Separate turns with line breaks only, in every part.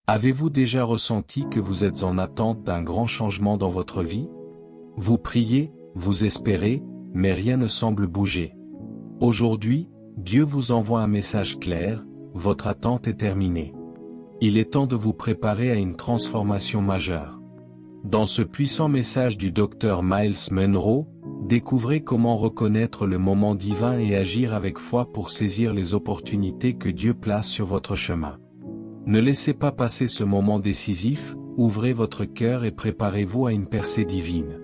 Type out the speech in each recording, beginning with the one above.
Avez-vous déjà ressenti que vous êtes en attente d'un grand changement dans votre vie? Vous priez, vous espérez, mais rien ne semble bouger. Aujourd'hui, Dieu vous envoie un message clair, votre attente est terminée. Il est temps de vous préparer à une transformation majeure. Dans ce puissant message du Dr Myles Munroe, découvrez comment reconnaître le moment divin et agir avec foi pour saisir les opportunités que Dieu place sur votre chemin. Ne laissez pas passer ce moment décisif, ouvrez votre cœur et préparez-vous à une percée divine.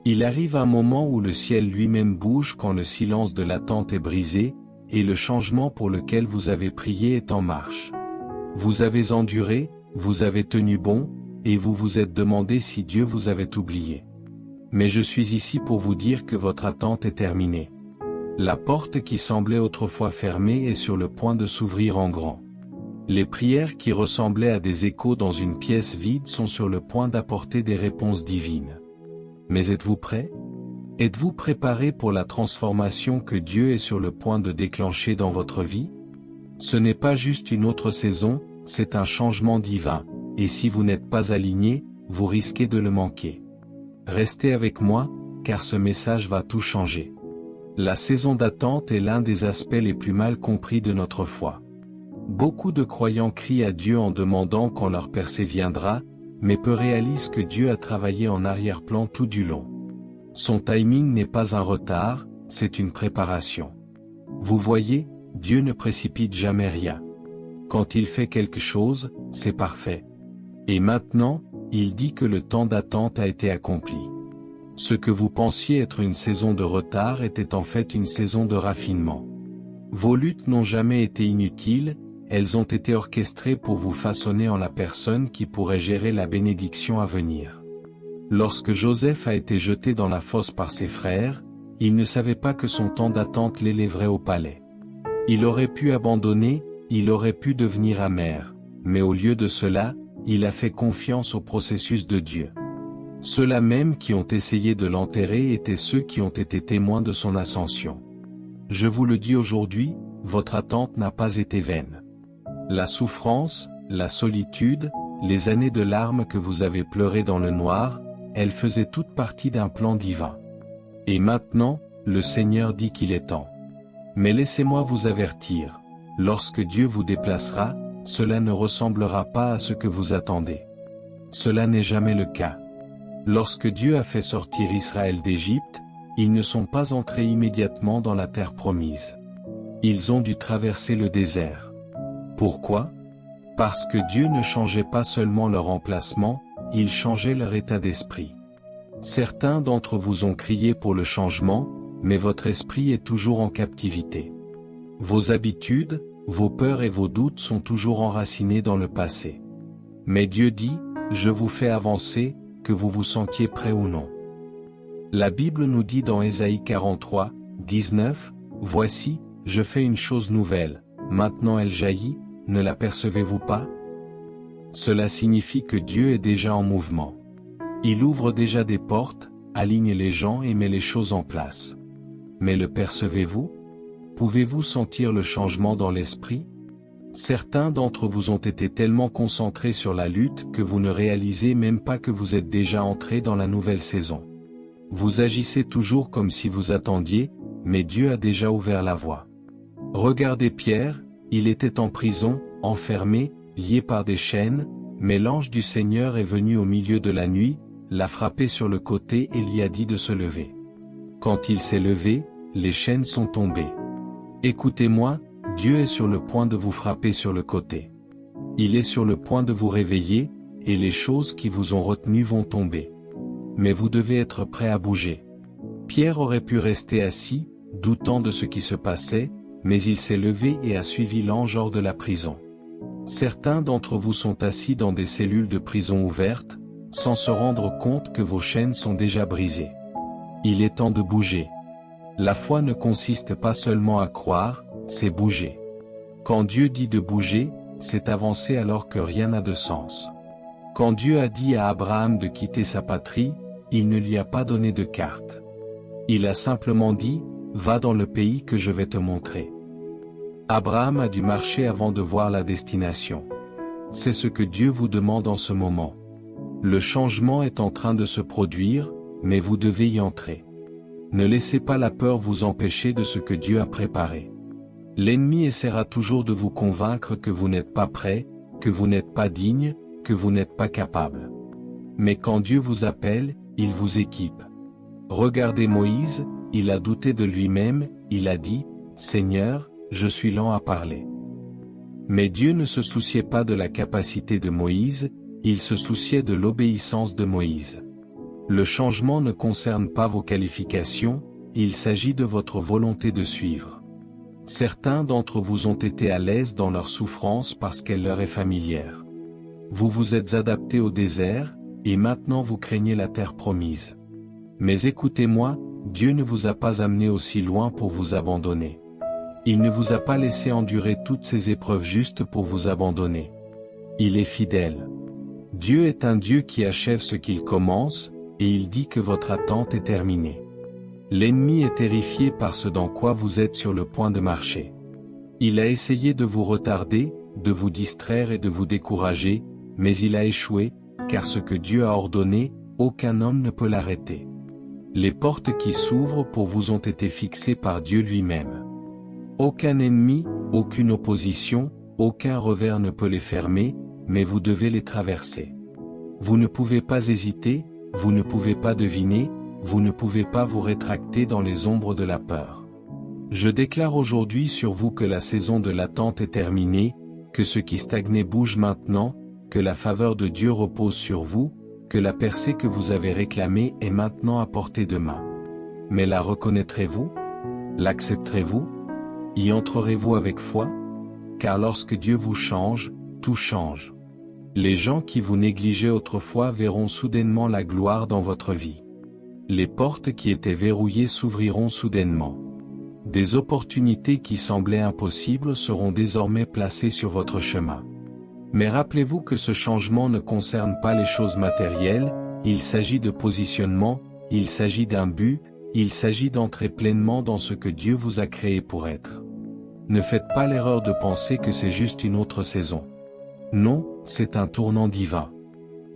Il arrive un moment où le ciel lui-même bouge quand le silence de l'attente est brisé, et le changement pour lequel vous avez prié est en marche. Vous avez enduré, vous avez tenu bon, et vous vous êtes demandé si Dieu vous avait oublié. Mais je suis ici pour vous dire que votre attente est terminée. La porte qui semblait autrefois fermée est sur le point de s'ouvrir en grand. Les prières qui ressemblaient à des échos dans une pièce vide sont sur le point d'apporter des réponses divines. Mais êtes-vous prêts? Êtes-vous préparé pour la transformation que Dieu est sur le point de déclencher dans votre vie? Ce n'est pas juste une autre saison, c'est un changement divin, et si vous n'êtes pas aligné, vous risquez de le manquer. Restez avec moi, car ce message va tout changer. La saison d'attente est l'un des aspects les plus mal compris de notre foi. Beaucoup de croyants crient à Dieu en demandant quand leur percée viendra, mais peu réalisent que Dieu a travaillé en arrière-plan tout du long. Son timing n'est pas un retard, c'est une préparation. Vous voyez, Dieu ne précipite jamais rien. Quand il fait quelque chose, c'est parfait. Et maintenant, il dit que le temps d'attente a été accompli. Ce que vous pensiez être une saison de retard était en fait une saison de raffinement. Vos luttes n'ont jamais été inutiles, elles ont été orchestrées pour vous façonner en la personne qui pourrait gérer la bénédiction à venir. Lorsque Joseph a été jeté dans la fosse par ses frères, il ne savait pas que son temps d'attente l'élèverait au palais. Il aurait pu abandonner, il aurait pu devenir amer, mais au lieu de cela, il a fait confiance au processus de Dieu. Ceux-là même qui ont essayé de l'enterrer étaient ceux qui ont été témoins de son ascension. Je vous le dis aujourd'hui, votre attente n'a pas été vaine. La souffrance, la solitude, les années de larmes que vous avez pleurées dans le noir, elles faisaient toutes partie d'un plan divin. Et maintenant, le Seigneur dit qu'il est temps. Mais laissez-moi vous avertir, lorsque Dieu vous déplacera, cela ne ressemblera pas à ce que vous attendez. Cela n'est jamais le cas. Lorsque Dieu a fait sortir Israël d'Égypte, ils ne sont pas entrés immédiatement dans la terre promise. Ils ont dû traverser le désert. Pourquoi? Parce que Dieu ne changeait pas seulement leur emplacement, il changeait leur état d'esprit. Certains d'entre vous ont crié pour le changement, mais votre esprit est toujours en captivité. Vos habitudes, vos peurs et vos doutes sont toujours enracinés dans le passé. Mais Dieu dit, je vous fais avancer, que vous vous sentiez prêt ou non. La Bible nous dit dans Ésaïe 43, 19, « Voici, je fais une chose nouvelle, maintenant elle jaillit, ne l'apercevez-vous pas ?» Cela signifie que Dieu est déjà en mouvement. Il ouvre déjà des portes, aligne les gens et met les choses en place. Mais le percevez-vous? Pouvez-vous sentir le changement dans l'esprit? Certains d'entre vous ont été tellement concentrés sur la lutte que vous ne réalisez même pas que vous êtes déjà entrés dans la nouvelle saison. Vous agissez toujours comme si vous attendiez, mais Dieu a déjà ouvert la voie. Regardez Pierre, il était en prison, enfermé, lié par des chaînes, mais l'ange du Seigneur est venu au milieu de la nuit, l'a frappé sur le côté et lui a dit de se lever. Quand il s'est levé, les chaînes sont tombées. Écoutez-moi, Dieu est sur le point de vous frapper sur le côté. Il est sur le point de vous réveiller, et les choses qui vous ont retenu vont tomber. Mais vous devez être prêt à bouger. Pierre aurait pu rester assis, doutant de ce qui se passait, mais il s'est levé et a suivi l'ange hors de la prison. Certains d'entre vous sont assis dans des cellules de prison ouvertes, sans se rendre compte que vos chaînes sont déjà brisées. Il est temps de bouger. La foi ne consiste pas seulement à croire, c'est bouger. Quand Dieu dit de bouger, c'est avancer alors que rien n'a de sens. Quand Dieu a dit à Abraham de quitter sa patrie, il ne lui a pas donné de carte. Il a simplement dit, va dans le pays que je vais te montrer. Abraham a dû marcher avant de voir la destination. c'est ce que Dieu vous demande en ce moment. Le changement est en train de se produire, mais vous devez y entrer. Ne laissez pas la peur vous empêcher de ce que Dieu a préparé. L'ennemi essaiera toujours de vous convaincre que vous n'êtes pas prêt, que vous n'êtes pas digne, que vous n'êtes pas capable. Mais quand Dieu vous appelle, il vous équipe. Regardez Moïse, il a douté de lui-même, il a dit, « Seigneur, je suis lent à parler. » Mais Dieu ne se souciait pas de la capacité de Moïse, il se souciait de l'obéissance de Moïse. Le changement ne concerne pas vos qualifications, il s'agit de votre volonté de suivre. Certains d'entre vous ont été à l'aise dans leur souffrance parce qu'elle leur est familière. Vous vous êtes adaptés au désert, et maintenant vous craignez la terre promise. Mais écoutez-moi, Dieu ne vous a pas amené aussi loin pour vous abandonner. Il ne vous a pas laissé endurer toutes ces épreuves juste pour vous abandonner. Il est fidèle. Dieu est un Dieu qui achève ce qu'il commence, et il dit que votre attente est terminée. L'ennemi est terrifié par ce dans quoi vous êtes sur le point de marcher. Il a essayé de vous retarder, de vous distraire et de vous décourager, mais il a échoué, car ce que Dieu a ordonné, aucun homme ne peut l'arrêter. Les portes qui s'ouvrent pour vous ont été fixées par Dieu lui-même. Aucun ennemi, aucune opposition, aucun revers ne peut les fermer, mais vous devez les traverser. Vous ne pouvez pas hésiter, vous ne pouvez pas deviner, vous ne pouvez pas vous rétracter dans les ombres de la peur. Je déclare aujourd'hui sur vous que la saison de l'attente est terminée, que ce qui stagnait bouge maintenant, que la faveur de Dieu repose sur vous, que la percée que vous avez réclamée est maintenant à portée de main. Mais la reconnaîtrez-vous? L'accepterez-vous? Y entrerez-vous avec foi? Car lorsque Dieu vous change, tout change. Les gens qui vous négligeaient autrefois verront soudainement la gloire dans votre vie. Les portes qui étaient verrouillées s'ouvriront soudainement. Des opportunités qui semblaient impossibles seront désormais placées sur votre chemin. Mais rappelez-vous que ce changement ne concerne pas les choses matérielles, il s'agit de positionnement, il s'agit d'un but, il s'agit d'entrer pleinement dans ce que Dieu vous a créé pour être. Ne faites pas l'erreur de penser que c'est juste une autre saison. Non, c'est un tournant divin.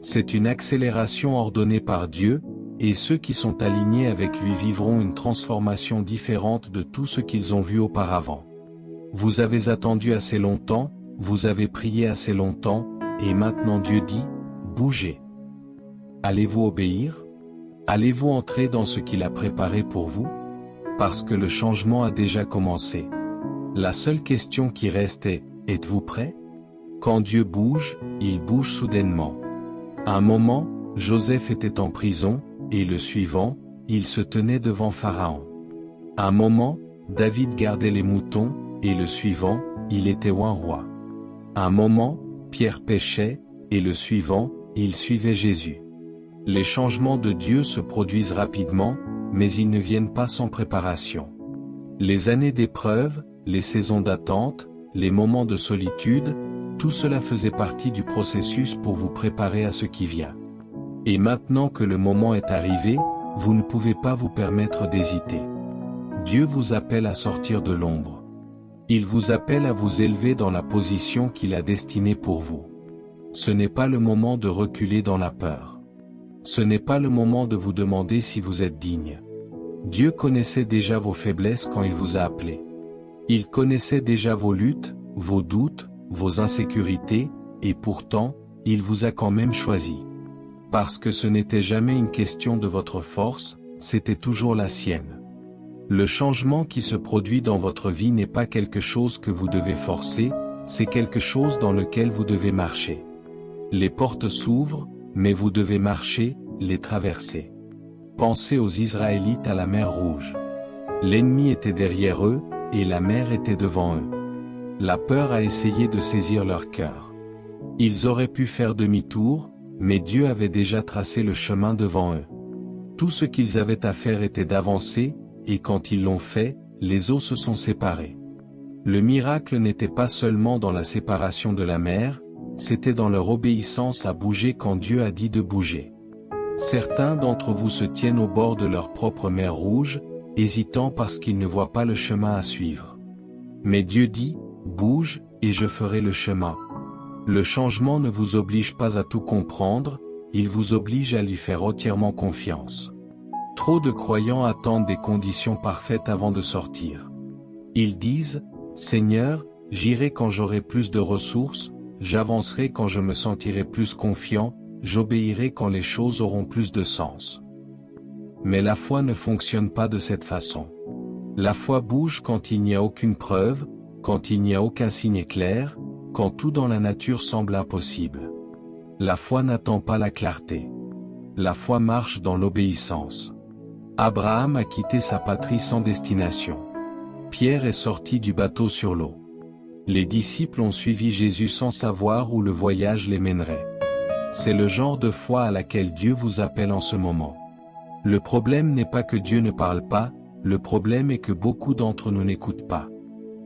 C'est une accélération ordonnée par Dieu, et ceux qui sont alignés avec lui vivront une transformation différente de tout ce qu'ils ont vu auparavant. Vous avez attendu assez longtemps, vous avez prié assez longtemps, et maintenant Dieu dit, bougez. Allez-vous obéir? Allez-vous entrer dans ce qu'il a préparé pour vous? Parce que le changement a déjà commencé. La seule question qui reste est, êtes-vous prêt? Quand Dieu bouge, il bouge soudainement. À un moment, Joseph était en prison, et le suivant, il se tenait devant Pharaon. À un moment, David gardait les moutons, et le suivant, il était un roi. À un moment, Pierre péchait, et le suivant, il suivait Jésus. Les changements de Dieu se produisent rapidement, mais ils ne viennent pas sans préparation. Les années d'épreuve, les saisons d'attente, les moments de solitude, tout cela faisait partie du processus pour vous préparer à ce qui vient. Et maintenant que le moment est arrivé, vous ne pouvez pas vous permettre d'hésiter. Dieu vous appelle à sortir de l'ombre. Il vous appelle à vous élever dans la position qu'il a destinée pour vous. Ce n'est pas le moment de reculer dans la peur. Ce n'est pas le moment de vous demander si vous êtes digne. Dieu connaissait déjà vos faiblesses quand il vous a appelé. Il connaissait déjà vos luttes, vos doutes, vos insécurités, et pourtant, il vous a quand même choisi. Parce que ce n'était jamais une question de votre force, c'était toujours la sienne. Le changement qui se produit dans votre vie n'est pas quelque chose que vous devez forcer, c'est quelque chose dans lequel vous devez marcher. Les portes s'ouvrent, mais vous devez marcher, les traverser. Pensez aux Israélites à la mer Rouge. L'ennemi était derrière eux, et la mer était devant eux. La peur a essayé de saisir leur cœur. Ils auraient pu faire demi-tour, mais Dieu avait déjà tracé le chemin devant eux. Tout ce qu'ils avaient à faire était d'avancer, et quand ils l'ont fait, les eaux se sont séparées. Le miracle n'était pas seulement dans la séparation de la mer, c'était dans leur obéissance à bouger quand Dieu a dit de bouger. Certains d'entre vous se tiennent au bord de leur propre mer Rouge, hésitant parce qu'ils ne voient pas le chemin à suivre. Mais Dieu dit, bouge, et je ferai le chemin. Le changement ne vous oblige pas à tout comprendre, il vous oblige à lui faire entièrement confiance. Trop de croyants attendent des conditions parfaites avant de sortir. Ils disent, « Seigneur, j'irai quand j'aurai plus de ressources, j'avancerai quand je me sentirai plus confiant, j'obéirai quand les choses auront plus de sens. » Mais la foi ne fonctionne pas de cette façon. La foi bouge quand il n'y a aucune preuve, quand il n'y a aucun signe clair, quand tout dans la nature semble impossible. La foi n'attend pas la clarté. La foi marche dans l'obéissance. Abraham a quitté sa patrie sans destination. Pierre est sorti du bateau sur l'eau. Les disciples ont suivi Jésus sans savoir où le voyage les mènerait. C'est le genre de foi à laquelle Dieu vous appelle en ce moment. Le problème n'est pas que Dieu ne parle pas, le problème est que beaucoup d'entre nous n'écoutent pas.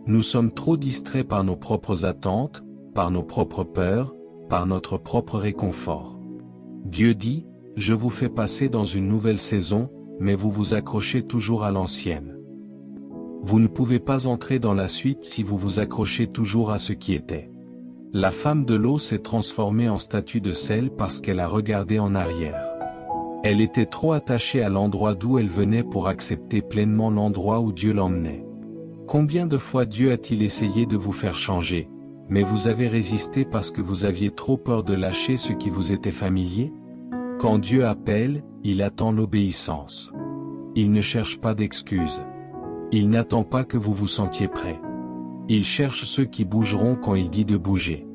Nous sommes trop distraits par nos propres attentes, par nos propres peurs, par notre propre réconfort. Dieu dit, « Je vous fais passer dans une nouvelle saison, mais vous vous accrochez toujours à l'ancienne. » Vous ne pouvez pas entrer dans la suite si vous vous accrochez toujours à ce qui était. La femme de l'eau s'est transformée en statue de sel parce qu'elle a regardé en arrière. Elle était trop attachée à l'endroit d'où elle venait pour accepter pleinement l'endroit où Dieu l'emmenait. Combien de fois Dieu a-t-il essayé de vous faire changer, mais vous avez résisté parce que vous aviez trop peur de lâcher ce qui vous était familier? Quand Dieu appelle, il attend l'obéissance. Il ne cherche pas d'excuses. Il n'attend pas que vous vous sentiez prêt. Il cherche ceux qui bougeront quand il dit de bouger.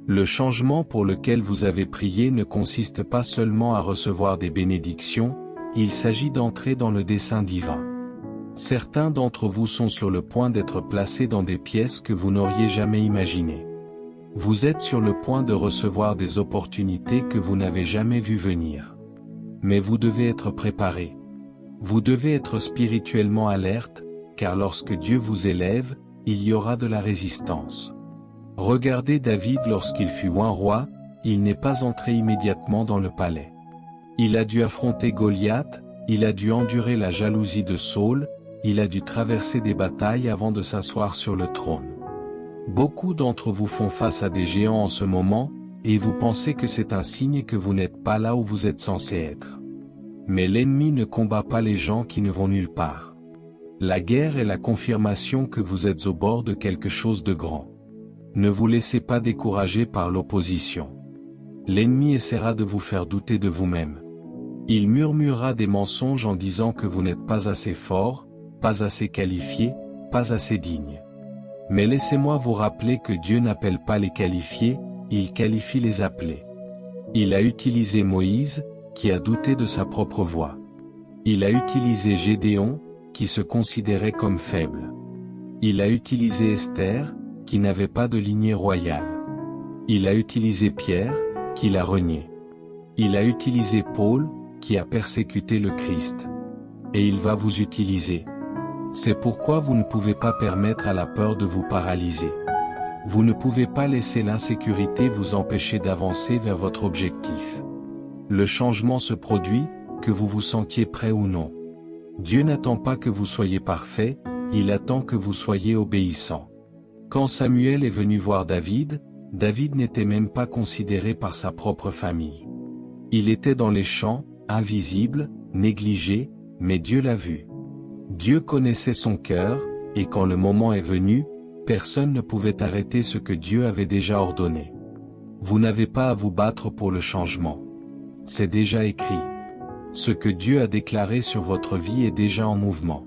Le changement pour lequel vous avez prié ne consiste pas seulement à recevoir des bénédictions, il s'agit d'entrer dans le dessein divin. Certains d'entre vous sont sur le point d'être placés dans des pièces que vous n'auriez jamais imaginées. Vous êtes sur le point de recevoir des opportunités que vous n'avez jamais vues venir. Mais vous devez être préparé. Vous devez être spirituellement alerte, car lorsque Dieu vous élève, il y aura de la résistance. Regardez David lorsqu'il fut oint roi, il n'est pas entré immédiatement dans le palais. Il a dû affronter Goliath, il a dû endurer la jalousie de Saül, il a dû traverser des batailles avant de s'asseoir sur le trône. Beaucoup d'entre vous font face à des géants en ce moment, et vous pensez que c'est un signe que vous n'êtes pas là où vous êtes censé être. Mais l'ennemi ne combat pas les gens qui ne vont nulle part. La guerre est la confirmation que vous êtes au bord de quelque chose de grand. Ne vous laissez pas décourager par l'opposition. L'ennemi essaiera de vous faire douter de vous-même. Il murmurera des mensonges en disant que vous n'êtes pas assez fort, pas assez qualifié, pas assez digne. Mais laissez-moi vous rappeler que Dieu n'appelle pas les qualifiés, il qualifie les appelés. Il a utilisé Moïse, qui a douté de sa propre voix. Il a utilisé Gédéon, qui se considérait comme faible. Il a utilisé Esther, qui n'avait pas de lignée royale. Il a utilisé Pierre, qui l'a renié. Il a utilisé Paul, qui a persécuté le Christ. Et il va vous utiliser. C'est pourquoi vous ne pouvez pas permettre à la peur de vous paralyser. Vous ne pouvez pas laisser l'insécurité vous empêcher d'avancer vers votre objectif. Le changement se produit, que vous vous sentiez prêt ou non. Dieu n'attend pas que vous soyez parfait, il attend que vous soyez obéissant. Quand Samuel est venu voir David, David n'était même pas considéré par sa propre famille. Il était dans les champs, invisible, négligé, mais Dieu l'a vu. Dieu connaissait son cœur, et quand le moment est venu, personne ne pouvait arrêter ce que Dieu avait déjà ordonné. Vous n'avez pas à vous battre pour le changement. C'est déjà écrit. Ce que Dieu a déclaré sur votre vie est déjà en mouvement.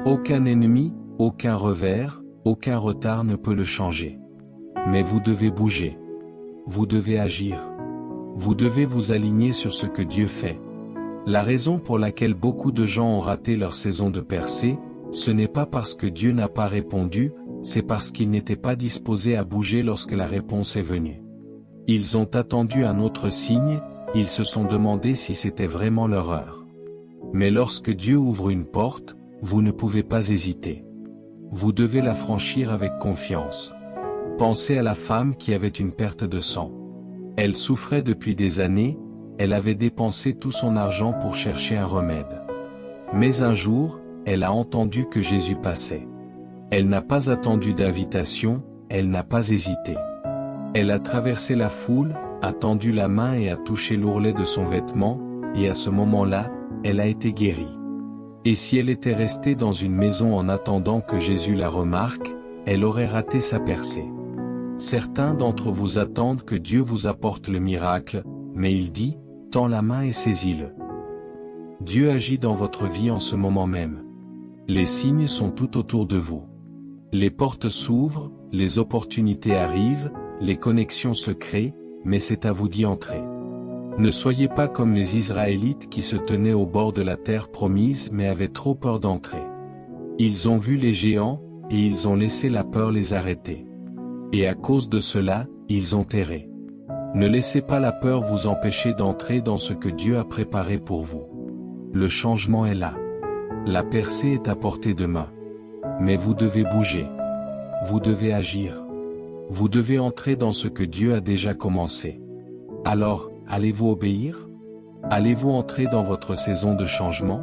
Aucun ennemi, aucun revers, aucun retard ne peut le changer. Mais vous devez bouger. Vous devez agir. Vous devez vous aligner sur ce que Dieu fait. La raison pour laquelle beaucoup de gens ont raté leur saison de percée, ce n'est pas parce que Dieu n'a pas répondu, c'est parce qu'ils n'étaient pas disposés à bouger lorsque la réponse est venue. Ils ont attendu un autre signe, ils se sont demandé si c'était vraiment leur heure. Mais lorsque Dieu ouvre une porte, vous ne pouvez pas hésiter. Vous devez la franchir avec confiance. Pensez à la femme qui avait une perte de sang. Elle souffrait depuis des années, elle avait dépensé tout son argent pour chercher un remède. Mais un jour, elle a entendu que Jésus passait. Elle n'a pas attendu d'invitation, elle n'a pas hésité. Elle a traversé la foule, a tendu la main et a touché l'ourlet de son vêtement, et à ce moment-là, elle a été guérie. Et si elle était restée dans une maison en attendant que Jésus la remarque, elle aurait raté sa percée. Certains d'entre vous attendent que Dieu vous apporte le miracle, mais il dit, tends la main et saisis-le. Dieu agit dans votre vie en ce moment même. Les signes sont tout autour de vous. Les portes s'ouvrent, les opportunités arrivent, les connexions se créent, mais c'est à vous d'y entrer. Ne soyez pas comme les Israélites qui se tenaient au bord de la terre promise mais avaient trop peur d'entrer. Ils ont vu les géants, et ils ont laissé la peur les arrêter. Et à cause de cela, ils ont erré. Ne laissez pas la peur vous empêcher d'entrer dans ce que Dieu a préparé pour vous. Le changement est là. La percée est à portée de main. Mais vous devez bouger. Vous devez agir. Vous devez entrer dans ce que Dieu a déjà commencé. Alors, allez-vous obéir? Allez-vous entrer dans votre saison de changement?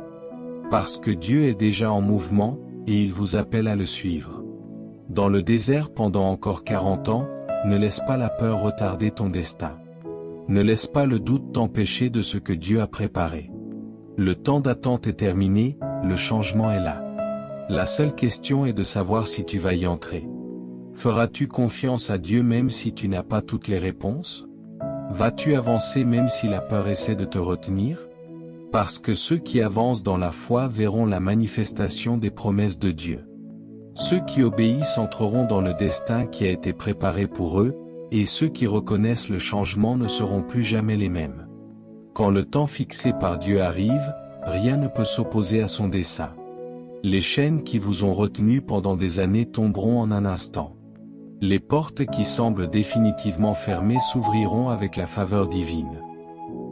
Parce que Dieu est déjà en mouvement, et il vous appelle à le suivre. Dans le désert pendant encore 40 ans, ne laisse pas la peur retarder ton destin. Ne laisse pas le doute t'empêcher de ce que Dieu a préparé. Le temps d'attente est terminé, le changement est là. La seule question est de savoir si tu vas y entrer. Feras-tu confiance à Dieu même si tu n'as pas toutes les réponses? Vas-tu avancer même si la peur essaie de te retenir? Parce que ceux qui avancent dans la foi verront la manifestation des promesses de Dieu. Ceux qui obéissent entreront dans le destin qui a été préparé pour eux, et ceux qui reconnaissent le changement ne seront plus jamais les mêmes. Quand le temps fixé par Dieu arrive, rien ne peut s'opposer à son dessein. Les chaînes qui vous ont retenu pendant des années tomberont en un instant. Les portes qui semblent définitivement fermées s'ouvriront avec la faveur divine.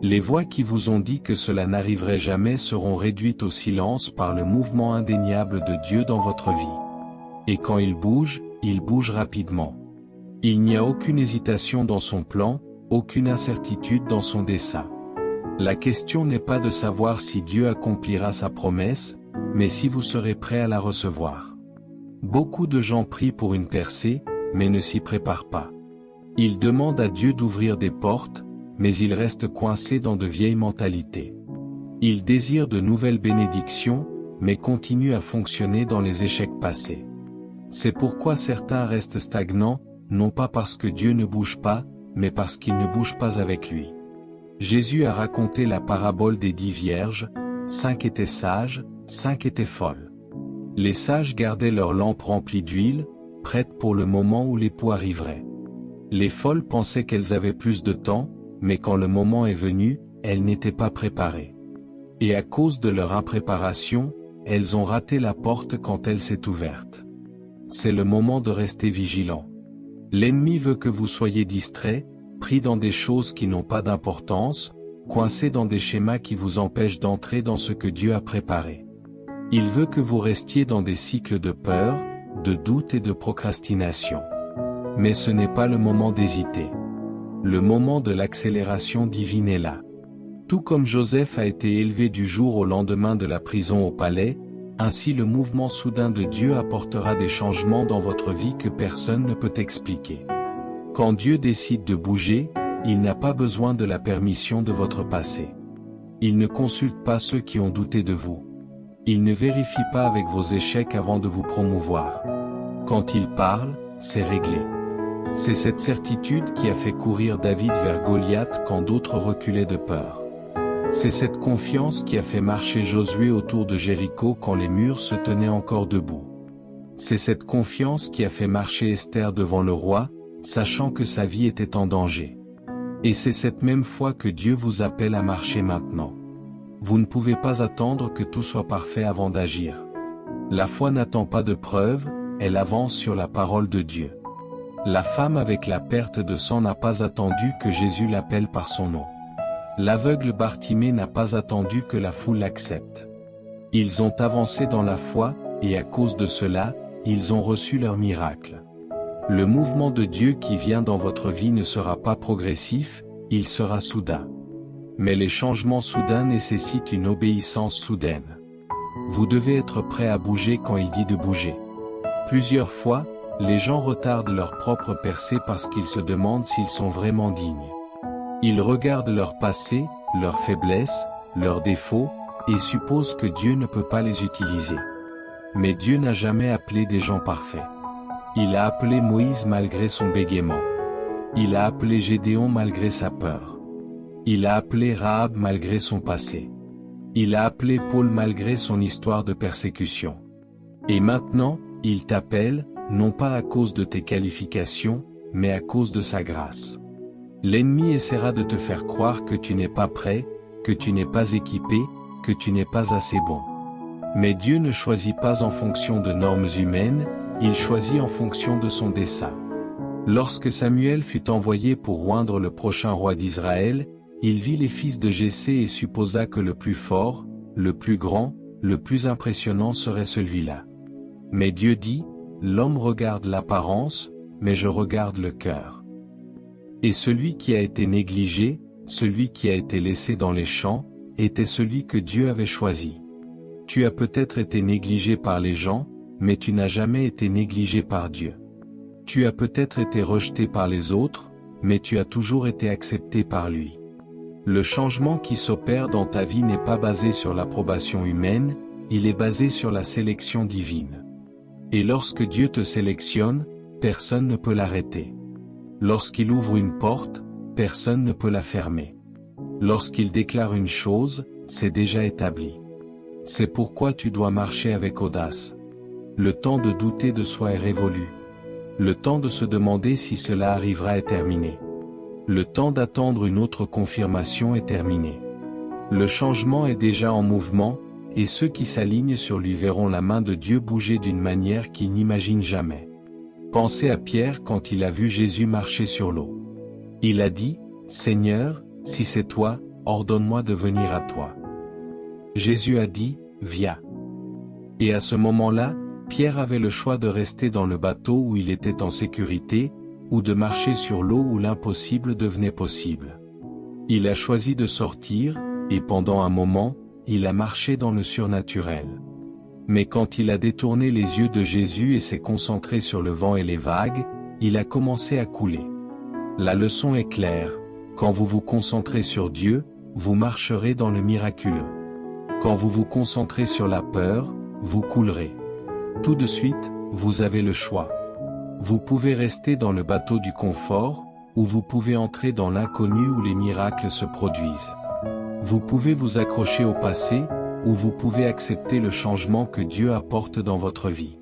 Les voix qui vous ont dit que cela n'arriverait jamais seront réduites au silence par le mouvement indéniable de Dieu dans votre vie. Et quand il bouge rapidement. Il n'y a aucune hésitation dans son plan, aucune incertitude dans son dessein. La question n'est pas de savoir si Dieu accomplira sa promesse, mais si vous serez prêt à la recevoir. Beaucoup de gens prient pour une percée, mais ne s'y préparent pas. Ils demandent à Dieu d'ouvrir des portes, mais ils restent coincés dans de vieilles mentalités. Ils désirent de nouvelles bénédictions, mais continuent à fonctionner dans les échecs passés. C'est pourquoi certains restent stagnants, non pas parce que Dieu ne bouge pas, mais parce qu'il ne bouge pas avec lui. Jésus a raconté la parabole des 10 vierges, 5 étaient sages, 5 étaient folles. Les sages gardaient leurs lampes remplies d'huile, prêtes pour le moment où l'époux arriverait. Les folles pensaient qu'elles avaient plus de temps, mais quand le moment est venu, elles n'étaient pas préparées. Et à cause de leur impréparation, elles ont raté la porte quand elle s'est ouverte. C'est le moment de rester vigilant. L'ennemi veut que vous soyez distrait, pris dans des choses qui n'ont pas d'importance, coincé dans des schémas qui vous empêchent d'entrer dans ce que Dieu a préparé. Il veut que vous restiez dans des cycles de peur, de doute et de procrastination. Mais ce n'est pas le moment d'hésiter. Le moment de l'accélération divine est là. Tout comme Joseph a été élevé du jour au lendemain de la prison au palais, ainsi le mouvement soudain de Dieu apportera des changements dans votre vie que personne ne peut expliquer. Quand Dieu décide de bouger, il n'a pas besoin de la permission de votre passé. Il ne consulte pas ceux qui ont douté de vous. Il ne vérifie pas avec vos échecs avant de vous promouvoir. Quand il parle, c'est réglé. C'est cette certitude qui a fait courir David vers Goliath quand d'autres reculaient de peur. C'est cette confiance qui a fait marcher Josué autour de Jéricho quand les murs se tenaient encore debout. C'est cette confiance qui a fait marcher Esther devant le roi, sachant que sa vie était en danger. Et c'est cette même foi que Dieu vous appelle à marcher maintenant. Vous ne pouvez pas attendre que tout soit parfait avant d'agir. La foi n'attend pas de preuves, elle avance sur la parole de Dieu. La femme avec la perte de sang n'a pas attendu que Jésus l'appelle par son nom. L'aveugle Bartimée n'a pas attendu que la foule l'accepte. Ils ont avancé dans la foi, et à cause de cela, ils ont reçu leur miracle. Le mouvement de Dieu qui vient dans votre vie ne sera pas progressif, il sera soudain. Mais les changements soudains nécessitent une obéissance soudaine. Vous devez être prêt à bouger quand il dit de bouger. Plusieurs fois, les gens retardent leur propre percée parce qu'ils se demandent s'ils sont vraiment dignes. Ils regardent leur passé, leurs faiblesses, leurs défauts, et supposent que Dieu ne peut pas les utiliser. Mais Dieu n'a jamais appelé des gens parfaits. Il a appelé Moïse malgré son bégaiement. Il a appelé Gédéon malgré sa peur. Il a appelé Rahab malgré son passé. Il a appelé Paul malgré son histoire de persécution. Et maintenant, il t'appelle, non pas à cause de tes qualifications, mais à cause de sa grâce. L'ennemi essaiera de te faire croire que tu n'es pas prêt, que tu n'es pas équipé, que tu n'es pas assez bon. Mais Dieu ne choisit pas en fonction de normes humaines, il choisit en fonction de son dessein. Lorsque Samuel fut envoyé pour oindre le prochain roi d'Israël, il vit les fils de Jessé et supposa que le plus fort, le plus grand, le plus impressionnant serait celui-là. Mais Dieu dit, l'homme regarde l'apparence, mais je regarde le cœur. Et celui qui a été négligé, celui qui a été laissé dans les champs, était celui que Dieu avait choisi. Tu as peut-être été négligé par les gens, mais tu n'as jamais été négligé par Dieu. Tu as peut-être été rejeté par les autres, mais tu as toujours été accepté par lui. Le changement qui s'opère dans ta vie n'est pas basé sur l'approbation humaine, il est basé sur la sélection divine. Et lorsque Dieu te sélectionne, personne ne peut l'arrêter. Lorsqu'il ouvre une porte, personne ne peut la fermer. Lorsqu'il déclare une chose, c'est déjà établi. C'est pourquoi tu dois marcher avec audace. Le temps de douter de soi est révolu. Le temps de se demander si cela arrivera est terminé. Le temps d'attendre une autre confirmation est terminé. Le changement est déjà en mouvement, et ceux qui s'alignent sur lui verront la main de Dieu bouger d'une manière qu'ils n'imaginent jamais. Pensez à Pierre quand il a vu Jésus marcher sur l'eau. Il a dit, « Seigneur, si c'est toi, ordonne-moi de venir à toi. » Jésus a dit, « Viens. » Et à ce moment-là, Pierre avait le choix de rester dans le bateau où il était en sécurité, ou de marcher sur l'eau où l'impossible devenait possible. Il a choisi de sortir, et pendant un moment, il a marché dans le surnaturel. Mais quand il a détourné les yeux de Jésus et s'est concentré sur le vent et les vagues, il a commencé à couler. La leçon est claire, quand vous vous concentrez sur Dieu, vous marcherez dans le miraculeux. Quand vous vous concentrez sur la peur, vous coulerez. Tout de suite, vous avez le choix. Vous pouvez rester dans le bateau du confort, ou vous pouvez entrer dans l'inconnu où les miracles se produisent. Vous pouvez vous accrocher au passé, ou vous pouvez accepter le changement que Dieu apporte dans votre vie.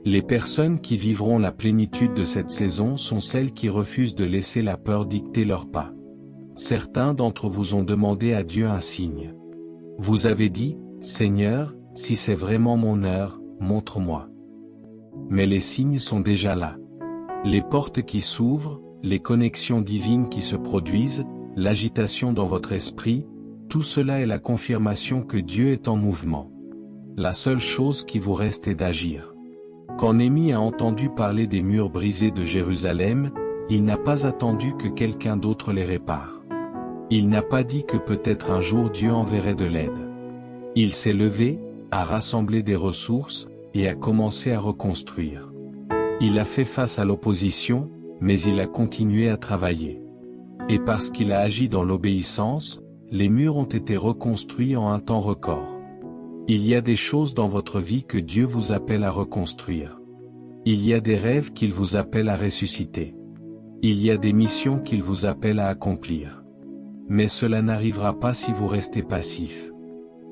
Les personnes qui vivront la plénitude de cette saison sont celles qui refusent de laisser la peur dicter leurs pas. Certains d'entre vous ont demandé à Dieu un signe. Vous avez dit, « Seigneur, si c'est vraiment mon heure, montre-moi. » Mais les signes sont déjà là. Les portes qui s'ouvrent, les connexions divines qui se produisent, l'agitation dans votre esprit, tout cela est la confirmation que Dieu est en mouvement. La seule chose qui vous reste est d'agir. Quand Néhémie a entendu parler des murs brisés de Jérusalem, il n'a pas attendu que quelqu'un d'autre les répare. Il n'a pas dit que peut-être un jour Dieu enverrait de l'aide. Il s'est levé, a rassemblé des ressources, et a commencé à reconstruire. Il a fait face à l'opposition, mais il a continué à travailler. Et parce qu'il a agi dans l'obéissance, les murs ont été reconstruits en un temps record. Il y a des choses dans votre vie que Dieu vous appelle à reconstruire. Il y a des rêves qu'il vous appelle à ressusciter. Il y a des missions qu'il vous appelle à accomplir. Mais cela n'arrivera pas si vous restez passif.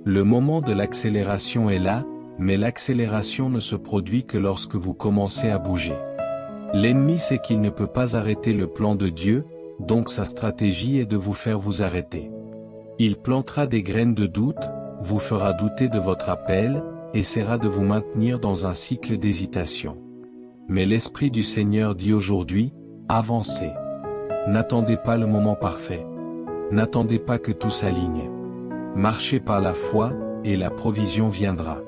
Le moment de l'accélération est là, mais l'accélération ne se produit que lorsque vous commencez à bouger. L'ennemi sait qu'il ne peut pas arrêter le plan de Dieu, donc sa stratégie est de vous faire vous arrêter. Il plantera des graines de doute, vous fera douter de votre appel, essaiera de vous maintenir dans un cycle d'hésitation. Mais l'Esprit du Seigneur dit aujourd'hui, avancez. N'attendez pas le moment parfait. N'attendez pas que tout s'aligne. Marchez par la foi, et la provision viendra.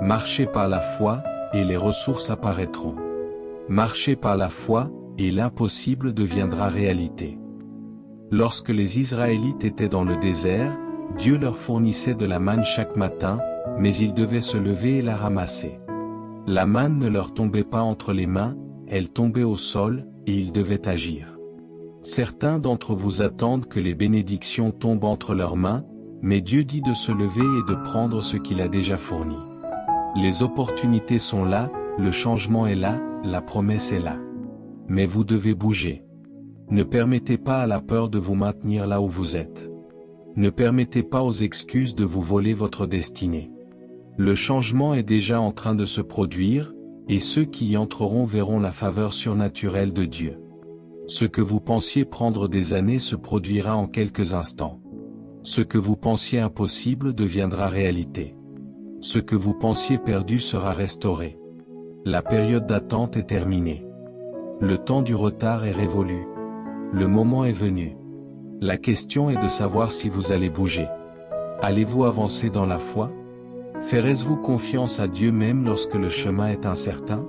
Marchez par la foi, et les ressources apparaîtront. Marchez par la foi, et l'impossible deviendra réalité. Lorsque les Israélites étaient dans le désert, Dieu leur fournissait de la manne chaque matin, mais ils devaient se lever et la ramasser. La manne ne leur tombait pas entre les mains, elle tombait au sol, et il devait agir. Certains d'entre vous attendent que les bénédictions tombent entre leurs mains, mais Dieu dit de se lever et de prendre ce qu'il a déjà fourni. Les opportunités sont là, le changement est là, la promesse est là. Mais vous devez bouger. Ne permettez pas à la peur de vous maintenir là où vous êtes. Ne permettez pas aux excuses de vous voler votre destinée. Le changement est déjà en train de se produire, et ceux qui y entreront verront la faveur surnaturelle de Dieu. Ce que vous pensiez prendre des années se produira en quelques instants. Ce que vous pensiez impossible deviendra réalité. Ce que vous pensiez perdu sera restauré. La période d'attente est terminée. Le temps du retard est révolu. Le moment est venu. La question est de savoir si vous allez bouger. Allez-vous avancer dans la foi? Ferez-vous confiance à Dieu même lorsque le chemin est incertain?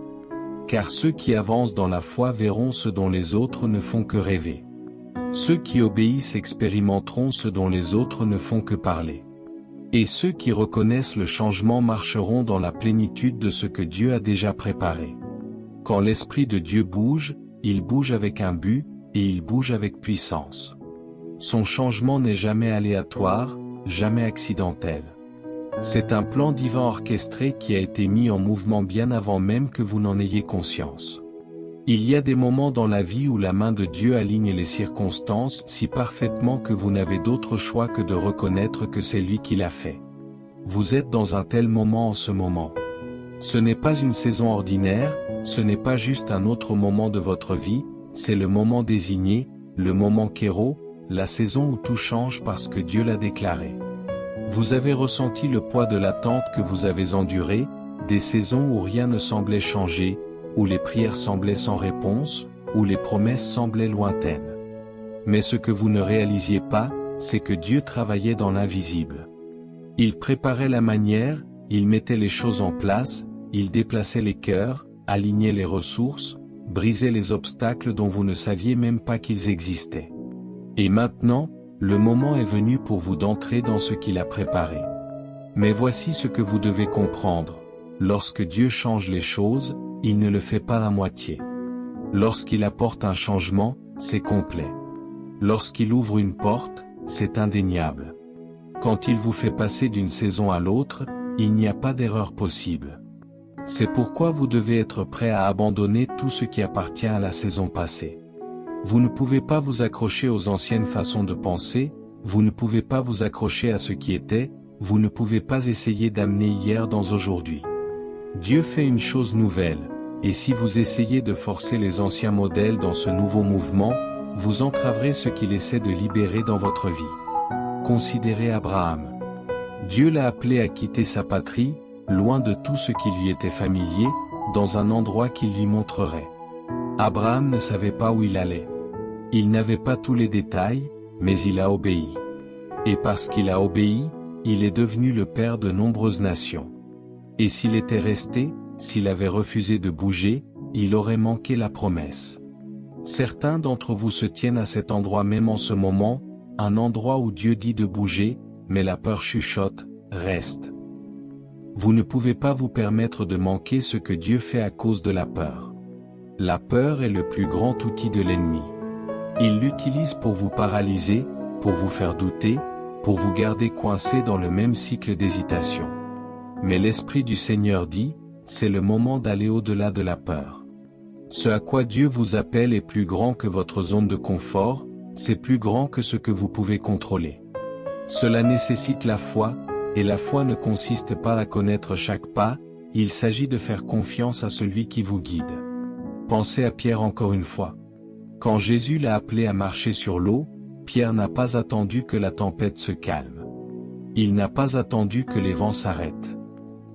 Car ceux qui avancent dans la foi verront ce dont les autres ne font que rêver. Ceux qui obéissent expérimenteront ce dont les autres ne font que parler. Et ceux qui reconnaissent le changement marcheront dans la plénitude de ce que Dieu a déjà préparé. Quand l'Esprit de Dieu bouge, il bouge avec un but, et il bouge avec puissance. Son changement n'est jamais aléatoire, jamais accidentel. C'est un plan divin orchestré qui a été mis en mouvement bien avant même que vous n'en ayez conscience. Il y a des moments dans la vie où la main de Dieu aligne les circonstances si parfaitement que vous n'avez d'autre choix que de reconnaître que c'est lui qui l'a fait. Vous êtes dans un tel moment en ce moment. Ce n'est pas une saison ordinaire, ce n'est pas juste un autre moment de votre vie, c'est le moment désigné, le moment kéro, la saison où tout change parce que Dieu l'a déclaré. Vous avez ressenti le poids de l'attente que vous avez endurée, des saisons où rien ne semblait changer, où les prières semblaient sans réponse, où les promesses semblaient lointaines. Mais ce que vous ne réalisiez pas, c'est que Dieu travaillait dans l'invisible. Il préparait la manière, il mettait les choses en place, il déplaçait les cœurs, alignait les ressources, brisait les obstacles dont vous ne saviez même pas qu'ils existaient. Et maintenant, le moment est venu pour vous d'entrer dans ce qu'il a préparé. Mais voici ce que vous devez comprendre. Lorsque Dieu change les choses, il ne le fait pas à moitié. Lorsqu'il apporte un changement, c'est complet. Lorsqu'il ouvre une porte, c'est indéniable. Quand il vous fait passer d'une saison à l'autre, il n'y a pas d'erreur possible. C'est pourquoi vous devez être prêt à abandonner tout ce qui appartient à la saison passée. Vous ne pouvez pas vous accrocher aux anciennes façons de penser, vous ne pouvez pas vous accrocher à ce qui était, vous ne pouvez pas essayer d'amener hier dans aujourd'hui. Dieu fait une chose nouvelle, et si vous essayez de forcer les anciens modèles dans ce nouveau mouvement, vous entraverez ce qu'il essaie de libérer dans votre vie. Considérez Abraham. Dieu l'a appelé à quitter sa patrie, loin de tout ce qui lui était familier, dans un endroit qu'il lui montrerait. Abraham ne savait pas où il allait. Il n'avait pas tous les détails, mais il a obéi. Et parce qu'il a obéi, il est devenu le père de nombreuses nations. Et s'il était resté, s'il avait refusé de bouger, il aurait manqué la promesse. Certains d'entre vous se tiennent à cet endroit même en ce moment, un endroit où Dieu dit de bouger, mais la peur chuchote, reste. Vous ne pouvez pas vous permettre de manquer ce que Dieu fait à cause de la peur. La peur est le plus grand outil de l'ennemi. Il l'utilise pour vous paralyser, pour vous faire douter, pour vous garder coincé dans le même cycle d'hésitation. Mais l'Esprit du Seigneur dit, c'est le moment d'aller au-delà de la peur. Ce à quoi Dieu vous appelle est plus grand que votre zone de confort, c'est plus grand que ce que vous pouvez contrôler. Cela nécessite la foi, et la foi ne consiste pas à connaître chaque pas, il s'agit de faire confiance à celui qui vous guide. Pensez à Pierre encore une fois. Quand Jésus l'a appelé à marcher sur l'eau, Pierre n'a pas attendu que la tempête se calme. Il n'a pas attendu que les vents s'arrêtent.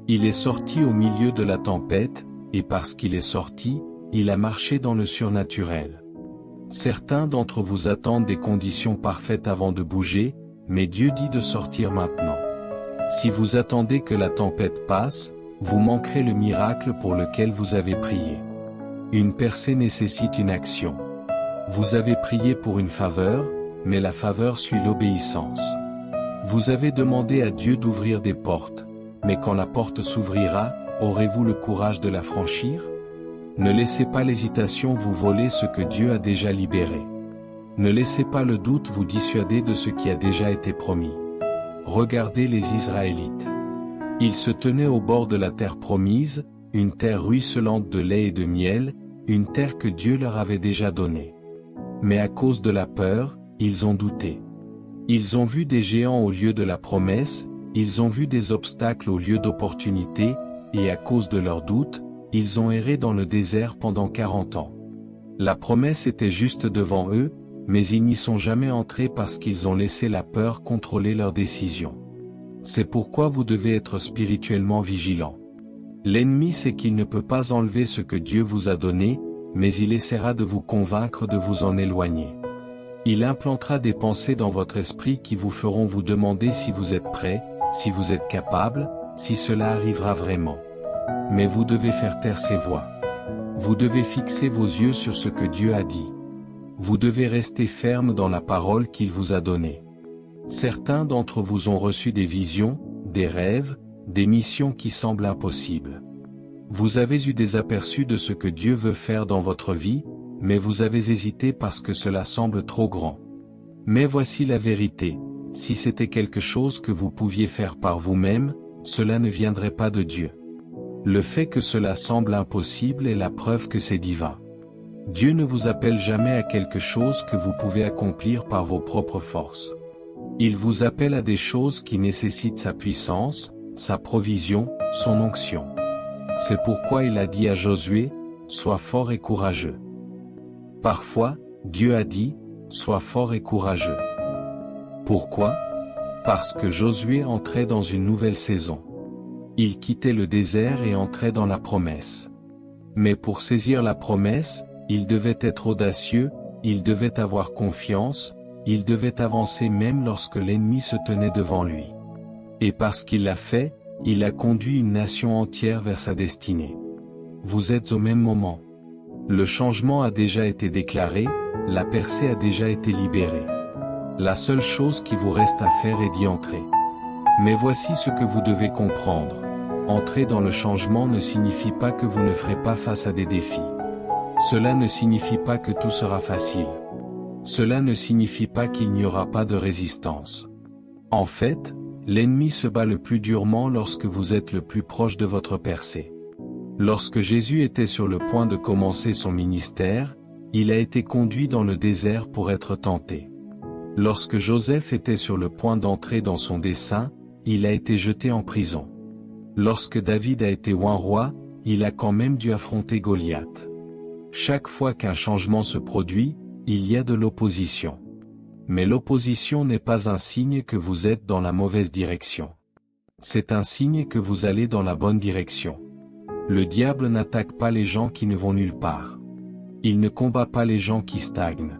Il est sorti au milieu de la tempête, et parce qu'il est sorti, il a marché dans le surnaturel. Certains d'entre vous attendent des conditions parfaites avant de bouger, mais Dieu dit de sortir maintenant. Si vous attendez que la tempête passe, vous manquerez le miracle pour lequel vous avez prié. Une percée nécessite une action. Vous avez prié pour une faveur, mais la faveur suit l'obéissance. Vous avez demandé à Dieu d'ouvrir des portes, mais quand la porte s'ouvrira, aurez-vous le courage de la franchir? Ne laissez pas l'hésitation vous voler ce que Dieu a déjà libéré. Ne laissez pas le doute vous dissuader de ce qui a déjà été promis. Regardez les Israélites. Ils se tenaient au bord de la terre promise, une terre ruisselante de lait et de miel, une terre que Dieu leur avait déjà donnée. Mais à cause de la peur, ils ont douté. Ils ont vu des géants au lieu de la promesse, ils ont vu des obstacles au lieu d'opportunités, et à cause de leur doute, ils ont erré dans le désert pendant 40 ans. La promesse était juste devant eux, mais ils n'y sont jamais entrés parce qu'ils ont laissé la peur contrôler leurs décisions. C'est pourquoi vous devez être spirituellement vigilant. L'ennemi sait qu'il ne peut pas enlever ce que Dieu vous a donné, mais il essaiera de vous convaincre de vous en éloigner. Il implantera des pensées dans votre esprit qui vous feront vous demander si vous êtes prêt, si vous êtes capable, si cela arrivera vraiment. Mais vous devez faire taire ces voix. Vous devez fixer vos yeux sur ce que Dieu a dit. Vous devez rester ferme dans la parole qu'il vous a donnée. Certains d'entre vous ont reçu des visions, des rêves, des missions qui semblent impossibles. Vous avez eu des aperçus de ce que Dieu veut faire dans votre vie, mais vous avez hésité parce que cela semble trop grand. Mais voici la vérité, si c'était quelque chose que vous pouviez faire par vous-même, cela ne viendrait pas de Dieu. Le fait que cela semble impossible est la preuve que c'est divin. Dieu ne vous appelle jamais à quelque chose que vous pouvez accomplir par vos propres forces. Il vous appelle à des choses qui nécessitent sa puissance, sa provision, son onction. C'est pourquoi il a dit à Josué, « Sois fort et courageux ». Parfois, Dieu a dit, « Sois fort et courageux ». Pourquoi? Parce que Josué entrait dans une nouvelle saison. Il quittait le désert et entrait dans la promesse. Mais pour saisir la promesse, il devait être audacieux, il devait avoir confiance, il devait avancer même lorsque l'ennemi se tenait devant lui. Et parce qu'il l'a fait, il a conduit une nation entière vers sa destinée. Vous êtes au même moment. Le changement a déjà été déclaré, la percée a déjà été libérée. La seule chose qui vous reste à faire est d'y entrer. Mais voici ce que vous devez comprendre. Entrer dans le changement ne signifie pas que vous ne ferez pas face à des défis. Cela ne signifie pas que tout sera facile. Cela ne signifie pas qu'il n'y aura pas de résistance. En fait, l'ennemi se bat le plus durement lorsque vous êtes le plus proche de votre percée. Lorsque Jésus était sur le point de commencer son ministère, il a été conduit dans le désert pour être tenté. Lorsque Joseph était sur le point d'entrer dans son dessein, il a été jeté en prison. Lorsque David a été oint roi, il a quand même dû affronter Goliath. Chaque fois qu'un changement se produit, il y a de l'opposition. Mais l'opposition n'est pas un signe que vous êtes dans la mauvaise direction. C'est un signe que vous allez dans la bonne direction. Le diable n'attaque pas les gens qui ne vont nulle part. Il ne combat pas les gens qui stagnent.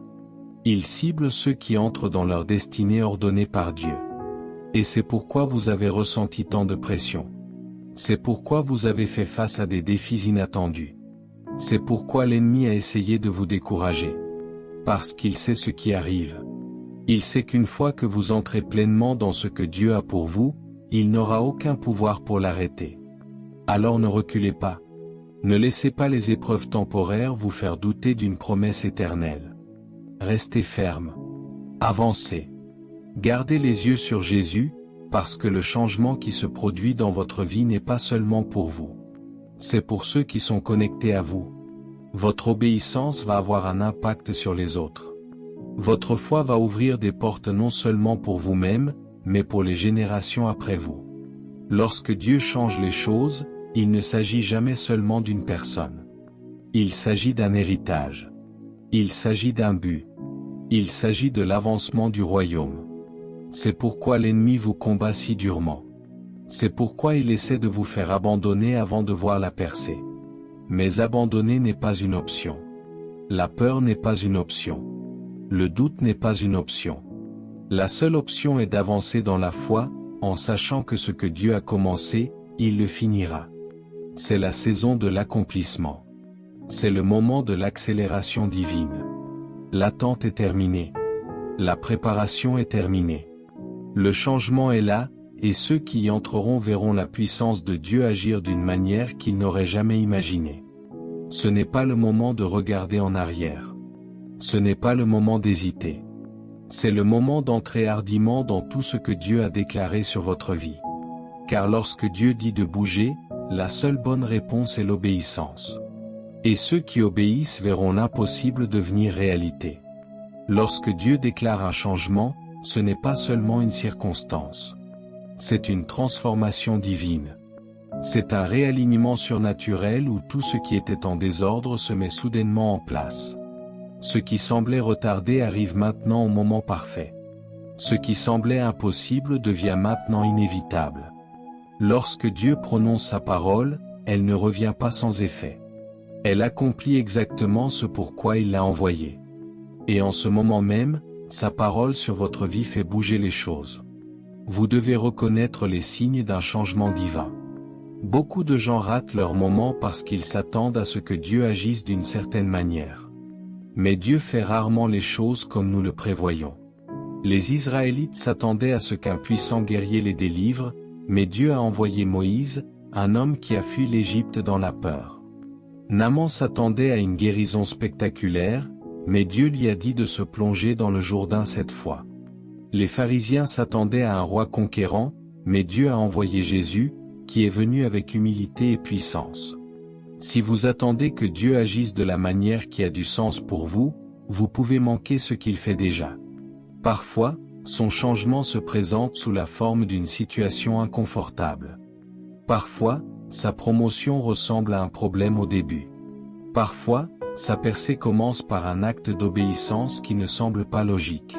Il cible ceux qui entrent dans leur destinée ordonnée par Dieu. Et c'est pourquoi vous avez ressenti tant de pression. C'est pourquoi vous avez fait face à des défis inattendus. C'est pourquoi l'ennemi a essayé de vous décourager. Parce qu'il sait ce qui arrive. Il sait qu'une fois que vous entrez pleinement dans ce que Dieu a pour vous, il n'aura aucun pouvoir pour l'arrêter. Alors ne reculez pas. Ne laissez pas les épreuves temporaires vous faire douter d'une promesse éternelle. Restez ferme. Avancez. Gardez les yeux sur Jésus, parce que le changement qui se produit dans votre vie n'est pas seulement pour vous. C'est pour ceux qui sont connectés à vous. Votre obéissance va avoir un impact sur les autres. Votre foi va ouvrir des portes non seulement pour vous-même, mais pour les générations après vous. Lorsque Dieu change les choses, il ne s'agit jamais seulement d'une personne. Il s'agit d'un héritage. Il s'agit d'un but. Il s'agit de l'avancement du royaume. C'est pourquoi l'ennemi vous combat si durement. C'est pourquoi il essaie de vous faire abandonner avant de voir la percée. Mais abandonner n'est pas une option. La peur n'est pas une option. Le doute n'est pas une option. La seule option est d'avancer dans la foi, en sachant que ce que Dieu a commencé, il le finira. C'est la saison de l'accomplissement. C'est le moment de l'accélération divine. L'attente est terminée. La préparation est terminée. Le changement est là, et ceux qui y entreront verront la puissance de Dieu agir d'une manière qu'ils n'auraient jamais imaginée. Ce n'est pas le moment de regarder en arrière. Ce n'est pas le moment d'hésiter. C'est le moment d'entrer hardiment dans tout ce que Dieu a déclaré sur votre vie. Car lorsque Dieu dit de bouger, la seule bonne réponse est l'obéissance. Et ceux qui obéissent verront l'impossible devenir réalité. Lorsque Dieu déclare un changement, ce n'est pas seulement une circonstance. C'est une transformation divine. C'est un réalignement surnaturel où tout ce qui était en désordre se met soudainement en place. Ce qui semblait retardé arrive maintenant au moment parfait. Ce qui semblait impossible devient maintenant inévitable. Lorsque Dieu prononce sa parole, elle ne revient pas sans effet. Elle accomplit exactement ce pourquoi il l'a envoyée. Et en ce moment même, sa parole sur votre vie fait bouger les choses. Vous devez reconnaître les signes d'un changement divin. Beaucoup de gens ratent leur moment parce qu'ils s'attendent à ce que Dieu agisse d'une certaine manière. Mais Dieu fait rarement les choses comme nous le prévoyons. Les Israélites s'attendaient à ce qu'un puissant guerrier les délivre, mais Dieu a envoyé Moïse, un homme qui a fui l'Égypte dans la peur. Naaman s'attendait à une guérison spectaculaire, mais Dieu lui a dit de se plonger dans le Jourdain cette fois. Les pharisiens s'attendaient à un roi conquérant, mais Dieu a envoyé Jésus, qui est venu avec humilité et puissance. Si vous attendez que Dieu agisse de la manière qui a du sens pour vous, vous pouvez manquer ce qu'il fait déjà. Parfois, son changement se présente sous la forme d'une situation inconfortable. Parfois, sa promotion ressemble à un problème au début. Parfois, sa percée commence par un acte d'obéissance qui ne semble pas logique.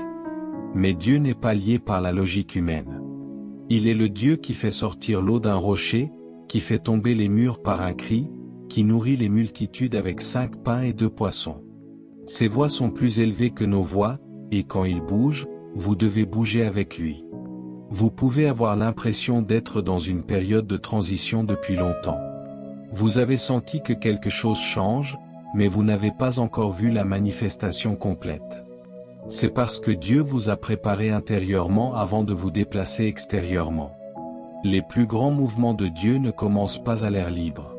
Mais Dieu n'est pas lié par la logique humaine. Il est le Dieu qui fait sortir l'eau d'un rocher, qui fait tomber les murs par un cri, qui nourrit les multitudes avec 5 pains et 2 poissons. Ses voix sont plus élevées que nos voix, et quand il bouge, vous devez bouger avec lui. Vous pouvez avoir l'impression d'être dans une période de transition depuis longtemps. Vous avez senti que quelque chose change, mais vous n'avez pas encore vu la manifestation complète. C'est parce que Dieu vous a préparé intérieurement avant de vous déplacer extérieurement. Les plus grands mouvements de Dieu ne commencent pas à l'air libre.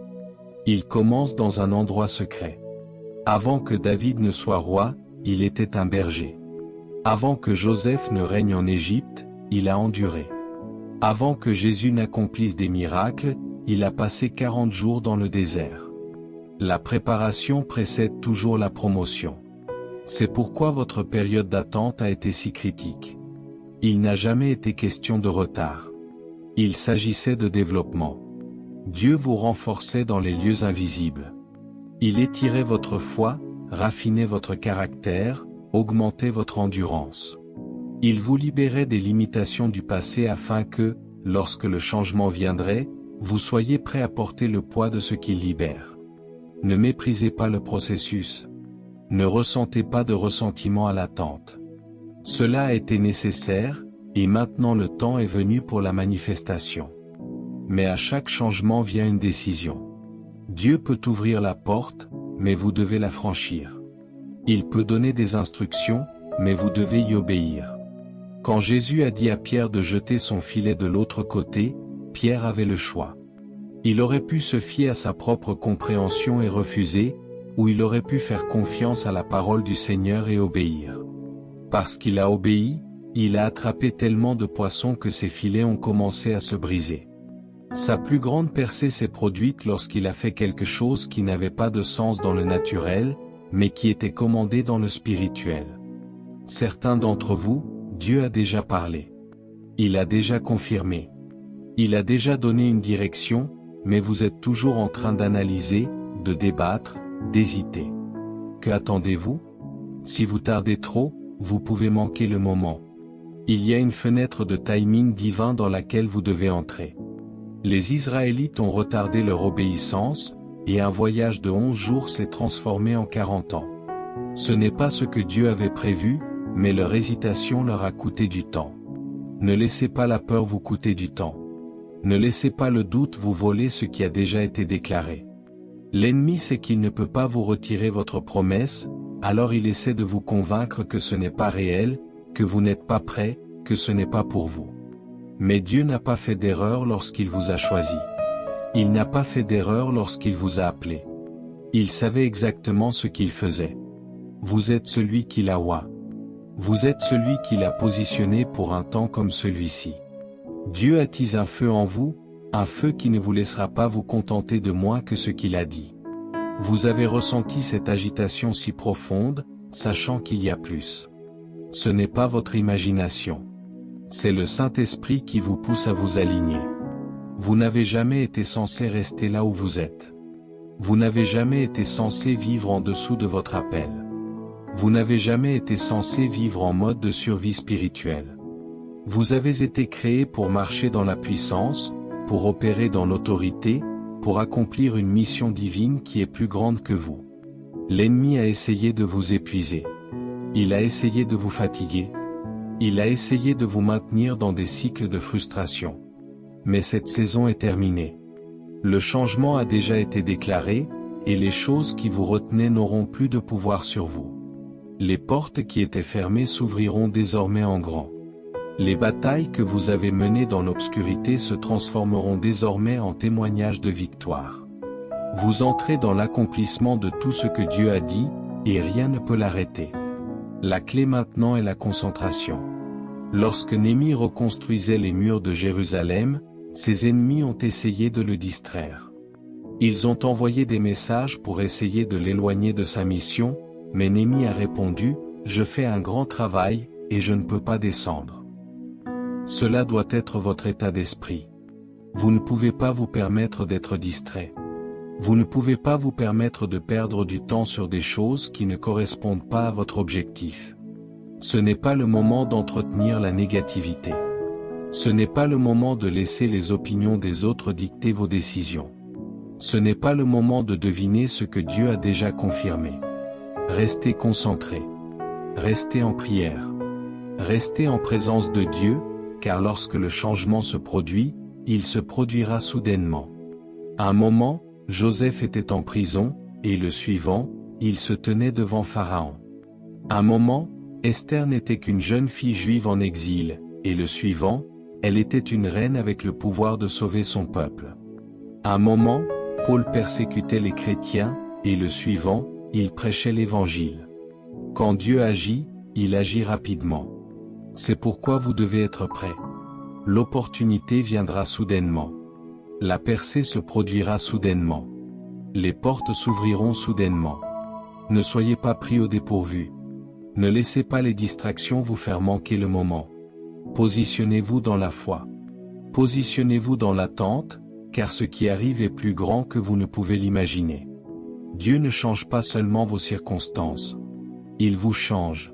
Ils commencent dans un endroit secret. Avant que David ne soit roi, il était un berger. Avant que Joseph ne règne en Égypte, il a enduré. Avant que Jésus n'accomplisse des miracles, il a passé 40 jours dans le désert. La préparation précède toujours la promotion. C'est pourquoi votre période d'attente a été si critique. Il n'a jamais été question de retard. Il s'agissait de développement. Dieu vous renforçait dans les lieux invisibles. Il étirait votre foi, raffinait votre caractère, augmentait votre endurance. Il vous libérait des limitations du passé afin que, lorsque le changement viendrait, vous soyez prêt à porter le poids de ce qu'il libère. Ne méprisez pas le processus. Ne ressentez pas de ressentiment à l'attente. Cela a été nécessaire, et maintenant le temps est venu pour la manifestation. Mais à chaque changement vient une décision. Dieu peut ouvrir la porte, mais vous devez la franchir. Il peut donner des instructions, mais vous devez y obéir. Quand Jésus a dit à Pierre de jeter son filet de l'autre côté, Pierre avait le choix. Il aurait pu se fier à sa propre compréhension et refuser, ou il aurait pu faire confiance à la parole du Seigneur et obéir. Parce qu'il a obéi, il a attrapé tellement de poissons que ses filets ont commencé à se briser. Sa plus grande percée s'est produite lorsqu'il a fait quelque chose qui n'avait pas de sens dans le naturel, mais qui était commandé dans le spirituel. Certains d'entre vous, Dieu a déjà parlé. Il a déjà confirmé. Il a déjà donné une direction, mais vous êtes toujours en train d'analyser, de débattre, d'hésiter. Que attendez-vous? Si vous tardez trop, vous pouvez manquer le moment. Il y a une fenêtre de timing divin dans laquelle vous devez entrer. Les Israélites ont retardé leur obéissance, et un voyage de 11 jours s'est transformé en 40 ans. Ce n'est pas ce que Dieu avait prévu, mais leur hésitation leur a coûté du temps. Ne laissez pas la peur vous coûter du temps. Ne laissez pas le doute vous voler ce qui a déjà été déclaré. L'ennemi sait qu'il ne peut pas vous retirer votre promesse, alors il essaie de vous convaincre que ce n'est pas réel, que vous n'êtes pas prêt, que ce n'est pas pour vous. Mais Dieu n'a pas fait d'erreur lorsqu'il vous a choisi. Il n'a pas fait d'erreur lorsqu'il vous a appelé. Il savait exactement ce qu'il faisait. Vous êtes celui qui l'a oint. Vous êtes celui qui l'a positionné pour un temps comme celui-ci. Dieu attise un feu en vous, un feu qui ne vous laissera pas vous contenter de moins que ce qu'il a dit. Vous avez ressenti cette agitation si profonde, sachant qu'il y a plus. Ce n'est pas votre imagination. C'est le Saint-Esprit qui vous pousse à vous aligner. Vous n'avez jamais été censé rester là où vous êtes. Vous n'avez jamais été censé vivre en dessous de votre appel. Vous n'avez jamais été censé vivre en mode de survie spirituelle. Vous avez été créé pour marcher dans la puissance, pour opérer dans l'autorité, pour accomplir une mission divine qui est plus grande que vous. L'ennemi a essayé de vous épuiser. Il a essayé de vous fatiguer. Il a essayé de vous maintenir dans des cycles de frustration. Mais cette saison est terminée. Le changement a déjà été déclaré, et les choses qui vous retenaient n'auront plus de pouvoir sur vous. Les portes qui étaient fermées s'ouvriront désormais en grand. Les batailles que vous avez menées dans l'obscurité se transformeront désormais en témoignages de victoire. Vous entrez dans l'accomplissement de tout ce que Dieu a dit, et rien ne peut l'arrêter. La clé maintenant est la concentration. Lorsque Néhémie reconstruisait les murs de Jérusalem, ses ennemis ont essayé de le distraire. Ils ont envoyé des messages pour essayer de l'éloigner de sa mission, mais Néhémie a répondu, « Je fais un grand travail, et je ne peux pas descendre. » Cela doit être votre état d'esprit. Vous ne pouvez pas vous permettre d'être distrait. Vous ne pouvez pas vous permettre de perdre du temps sur des choses qui ne correspondent pas à votre objectif. Ce n'est pas le moment d'entretenir la négativité. Ce n'est pas le moment de laisser les opinions des autres dicter vos décisions. Ce n'est pas le moment de deviner ce que Dieu a déjà confirmé. Restez concentré. Restez en prière. Restez en présence de Dieu, car lorsque le changement se produit, il se produira soudainement. À un moment, Joseph était en prison, et le suivant, il se tenait devant Pharaon. À un moment, Esther n'était qu'une jeune fille juive en exil, et le suivant, elle était une reine avec le pouvoir de sauver son peuple. À un moment, Paul persécutait les chrétiens, et le suivant, il prêchait l'Évangile. Quand Dieu agit, il agit rapidement. C'est pourquoi vous devez être prêt. L'opportunité viendra soudainement. La percée se produira soudainement. Les portes s'ouvriront soudainement. Ne soyez pas pris au dépourvu. Ne laissez pas les distractions vous faire manquer le moment. Positionnez-vous dans la foi. Positionnez-vous dans l'attente, car ce qui arrive est plus grand que vous ne pouvez l'imaginer. Dieu ne change pas seulement vos circonstances. Il vous change.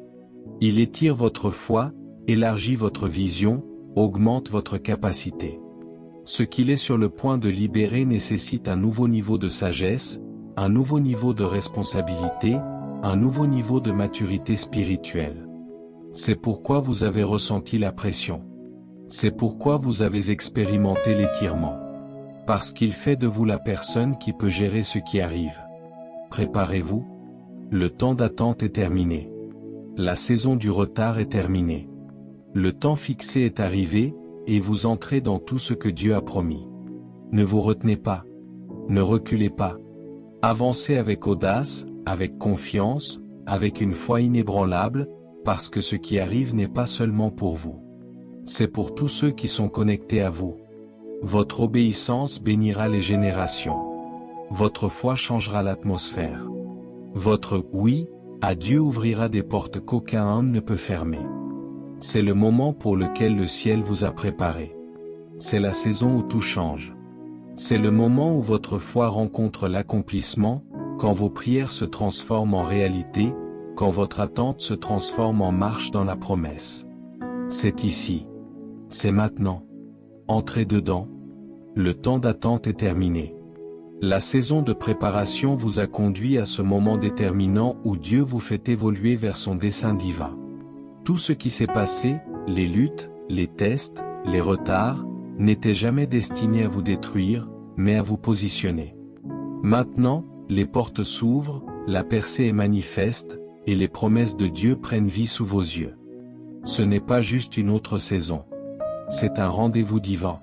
Il étire votre foi, élargit votre vision, augmente votre capacité. Ce qu'il est sur le point de libérer nécessite un nouveau niveau de sagesse, un nouveau niveau de responsabilité, un nouveau niveau de maturité spirituelle. C'est pourquoi vous avez ressenti la pression. C'est pourquoi vous avez expérimenté l'étirement. Parce qu'il fait de vous la personne qui peut gérer ce qui arrive. Préparez-vous. Le temps d'attente est terminé. La saison du retard est terminée. Le temps fixé est arrivé, et vous entrez dans tout ce que Dieu a promis. Ne vous retenez pas. Ne reculez pas. Avancez avec audace, avec confiance, avec une foi inébranlable, parce que ce qui arrive n'est pas seulement pour vous. C'est pour tous ceux qui sont connectés à vous. Votre obéissance bénira les générations. Votre foi changera l'atmosphère. Votre « oui » à Dieu ouvrira des portes qu'aucun homme ne peut fermer. C'est le moment pour lequel le ciel vous a préparé. C'est la saison où tout change. C'est le moment où votre foi rencontre l'accomplissement, quand vos prières se transforment en réalité, quand votre attente se transforme en marche dans la promesse. C'est ici. C'est maintenant. Entrez dedans. Le temps d'attente est terminé. La saison de préparation vous a conduit à ce moment déterminant où Dieu vous fait évoluer vers son dessein divin. Tout ce qui s'est passé, les luttes, les tests, les retards, n'était jamais destiné à vous détruire, mais à vous positionner. Maintenant, les portes s'ouvrent, la percée est manifeste, et les promesses de Dieu prennent vie sous vos yeux. Ce n'est pas juste une autre saison. C'est un rendez-vous divin.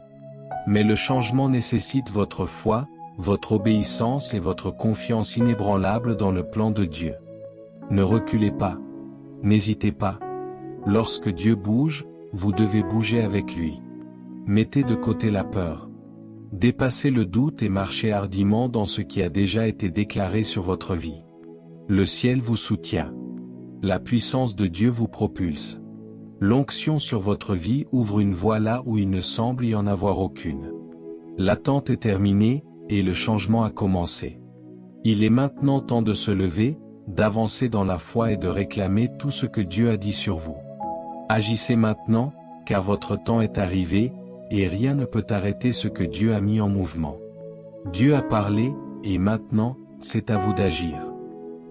Mais le changement nécessite votre foi, votre obéissance et votre confiance inébranlable dans le plan de Dieu. Ne reculez pas. N'hésitez pas. Lorsque Dieu bouge, vous devez bouger avec lui. Mettez de côté la peur. Dépassez le doute et marchez hardiment dans ce qui a déjà été déclaré sur votre vie. Le ciel vous soutient. La puissance de Dieu vous propulse. L'onction sur votre vie ouvre une voie là où il ne semble y en avoir aucune. L'attente est terminée, et le changement a commencé. Il est maintenant temps de se lever, d'avancer dans la foi et de réclamer tout ce que Dieu a dit sur vous. Agissez maintenant, car votre temps est arrivé, et rien ne peut arrêter ce que Dieu a mis en mouvement. Dieu a parlé, et maintenant, c'est à vous d'agir.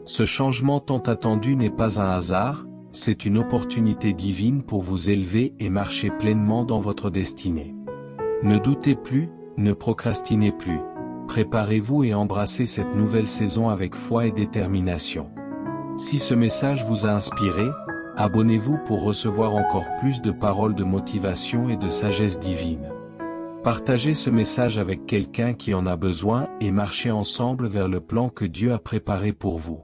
Ce changement tant attendu n'est pas un hasard, c'est une opportunité divine pour vous élever et marcher pleinement dans votre destinée. Ne doutez plus, ne procrastinez plus. Préparez-vous et embrassez cette nouvelle saison avec foi et détermination. Si ce message vous a inspiré, abonnez-vous pour recevoir encore plus de paroles de motivation et de sagesse divine. Partagez ce message avec quelqu'un qui en a besoin et marchez ensemble vers le plan que Dieu a préparé pour vous.